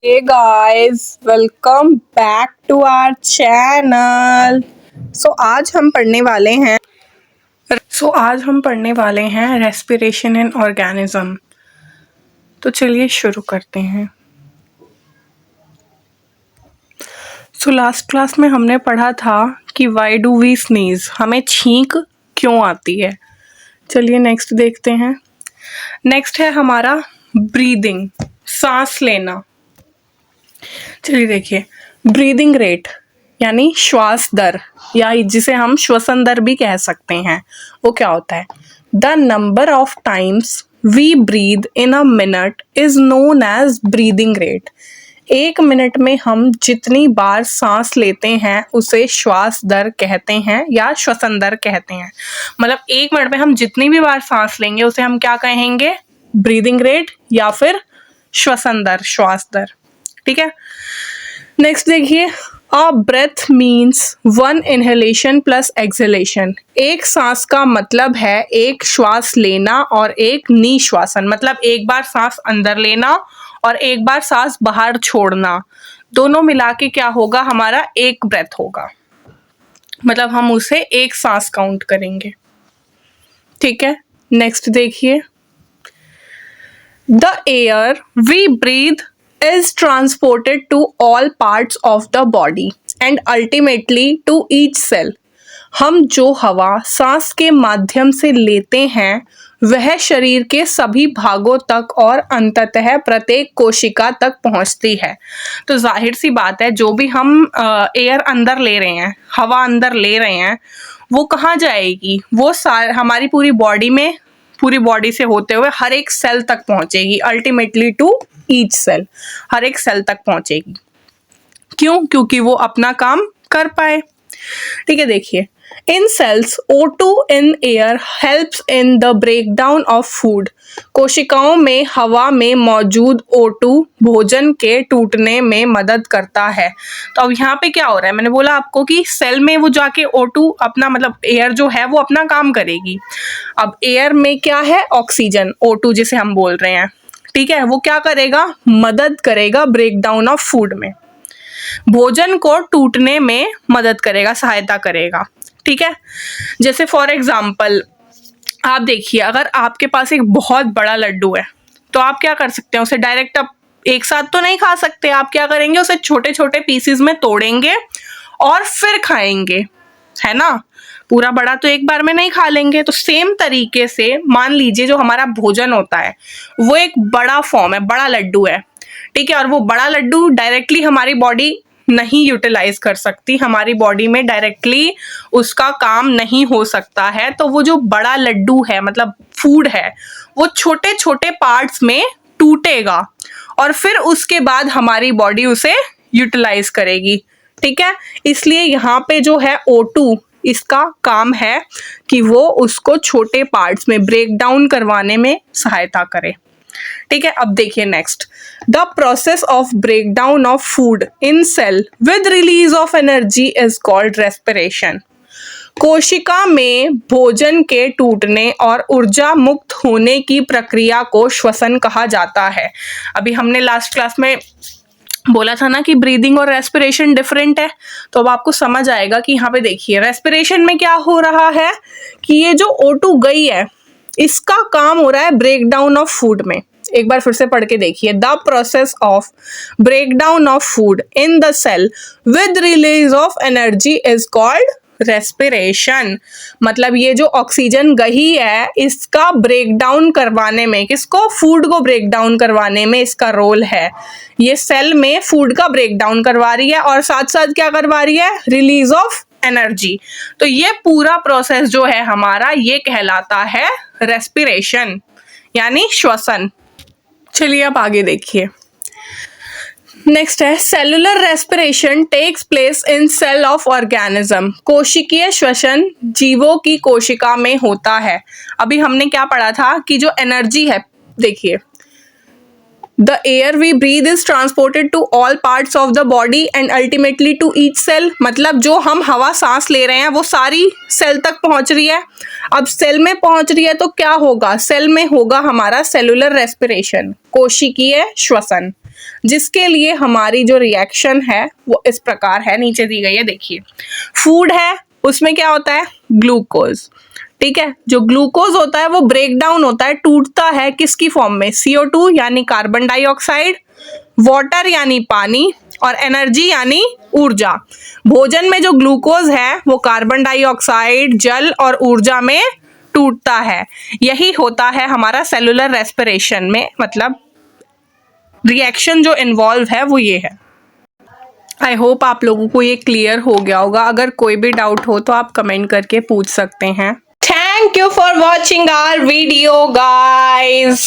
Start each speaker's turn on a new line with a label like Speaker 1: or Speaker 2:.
Speaker 1: Hey guys, welcome back to our channel. आज हम पढ़ने वाले हैं रेस्पिरेशन इन ऑर्गेनिज्म। तो चलिए शुरू करते हैं। लास्ट क्लास में हमने पढ़ा था कि वाई डू वी स्नीज, हमें छींक क्यों आती है। चलिए नेक्स्ट देखते हैं। नेक्स्ट है हमारा ब्रीदिंग, सांस लेना। चलिए देखिए, ब्रीदिंग रेट यानी श्वास दर, या जिसे हम श्वसन दर भी कह सकते हैं, वो क्या होता है? The number of times we breathe in a minute is known as breathing rate. एक मिनट में हम जितनी बार सांस लेते हैं उसे श्वास दर कहते हैं या श्वसन दर कहते हैं। मतलब एक मिनट में हम जितनी भी बार सांस लेंगे उसे हम क्या कहेंगे? ब्रीदिंग रेट या फिर श्वसन दर, श्वास दर। ठीक है, नेक्स्ट देखिए, a breath means one inhalation plus exhalation. एक सांस का मतलब है एक श्वास लेना और एक निश्वासन, मतलब एक बार सांस अंदर लेना और एक बार सांस बाहर छोड़ना, दोनों मिला के क्या होगा? हमारा एक ब्रेथ होगा, मतलब हम उसे एक सांस काउंट करेंगे। ठीक है, नेक्स्ट देखिए, the air we breathe is transported to all parts of the body and ultimately to each cell। हम जो हवा सांस के माध्यम से लेते हैं वह शरीर के सभी भागों तक और अंततः प्रत्येक कोशिका तक पहुंचती है। तो जाहिर सी बात है, जो भी हम एयर अंदर ले रहे हैं, हवा अंदर ले रहे हैं, वो कहाँ जाएगी? वो हमारी पूरी बॉडी से होते हुए हर एक सेल तक पहुंचेगी, अल्टीमेटली टू ईच सेल, हर एक सेल तक पहुंचेगी। क्यों? क्योंकि वो अपना काम कर पाए। ठीक है, देखिए, in cells O2 in air helps in the breakdown of food. कोशिकाओं में हवा में मौजूद O2 भोजन के टूटने में मदद करता है। तो अब यहाँ पे क्या हो रहा है? मैंने बोला आपको कि सेल में वो जाके O2 अपना, मतलब एयर जो है वो अपना काम करेगी। अब एयर में क्या है? ऑक्सीजन, O2 जिसे हम बोल रहे हैं। ठीक है, वो क्या करेगा? मदद करेगा ब्रेकडाउन ऑफ फूड में, भोजन को टूटने में मदद करेगा, सहायता करेगा। ठीक है, जैसे फॉर एग्जाम्पल आप देखिए, अगर आपके पास एक बहुत बड़ा लड्डू है तो आप क्या कर सकते हैं? उसे डायरेक्ट आप एक साथ तो नहीं खा सकते। आप क्या करेंगे? उसे छोटे छोटे पीसेस में तोड़ेंगे और फिर खाएंगे, है ना? पूरा बड़ा तो एक बार में नहीं खा लेंगे। तो सेम तरीके से मान लीजिए जो हमारा भोजन होता है वो एक बड़ा फॉर्म है, बड़ा लड्डू है। ठीक है, और वो बड़ा लड्डू डायरेक्टली हमारी बॉडी नहीं यूटिलाइज कर सकती, हमारी बॉडी में डायरेक्टली उसका काम नहीं हो सकता है। तो वो जो बड़ा लड्डू है, मतलब फूड है, वो छोटे छोटे पार्ट्स में टूटेगा और फिर उसके बाद हमारी बॉडी उसे यूटिलाइज करेगी। ठीक है, इसलिए यहाँ पे जो है O2, इसका काम है कि वो उसको छोटे पार्ट्स में ब्रेक डाउन करवाने में सहायता करे। ठीक है, अब देखिए next, the process of break down of food in cell with release of energy is called respiration. कोशिका में भोजन के टूटने और ऊर्जा मुक्त होने की प्रक्रिया को श्वसन कहा जाता है। अभी हमने लास्ट क्लास में बोला था ना कि ब्रीदिंग और रेस्पिरेशन डिफरेंट है, तो अब आपको समझ आएगा कि यहाँ पे देखिए, रेस्पिरेशन में क्या हो रहा है कि ये जो O2 गई है, इसका काम हो रहा है ब्रेक डाउन ऑफ फूड में। एक बार फिर से पढ़ के देखिए, the process of break down of food in the cell with release of energy is called respiration. मतलब ये जो ऑक्सीजन गई है, इसका ब्रेक डाउन करवाने में, किसको? फूड को ब्रेक डाउन करवाने में इसका रोल है। ये सेल में फूड का ब्रेक डाउन करवा रही है और साथ साथ क्या करवा रही है? Release of energy. तो ये पूरा प्रोसेस जो है हमारा, ये कहलाता है रेस्पिरेशन यानी श्वसन। चलिए अब आगे देखिए, नेक्स्ट है cellular respiration takes place in cell of organism. कोशिकीय श्वसन जीवों की कोशिका में होता है। अभी हमने क्या पढ़ा था कि जो एनर्जी है, देखिए the air we breathe is transported to all parts of the body and ultimately to each cell. मतलब जो हम हवा सांस ले रहे हैं वो सारी सेल तक पहुंच रही है। अब सेल में पहुंच रही है तो क्या होगा, सेल में होगा हमारा सेलुलर रेस्पिरेशन, कोशिकीय श्वसन, जिसके लिए हमारी जो रिएक्शन है वो इस प्रकार है, नीचे दी गई है देखिए। फूड है, उसमें क्या होता है, ग्लूकोज। ठीक है, जो ग्लूकोज होता है वो ब्रेक डाउन होता है, टूटता है किसकी फॉर्म में, CO2 यानी कार्बन डाइऑक्साइड, वाटर यानी पानी, और एनर्जी यानी ऊर्जा। भोजन में जो ग्लूकोज है वो कार्बन डाइऑक्साइड, जल और ऊर्जा में टूटता है। यही होता है हमारा सेलुलर रेस्पिरेशन में, मतलब रिएक्शन जो इन्वॉल्व है वो ये है। आई होप आप लोगों को ये क्लियर हो गया होगा। अगर कोई भी डाउट हो तो आप कमेंट करके पूछ सकते हैं। Thank you for watching our video, guys.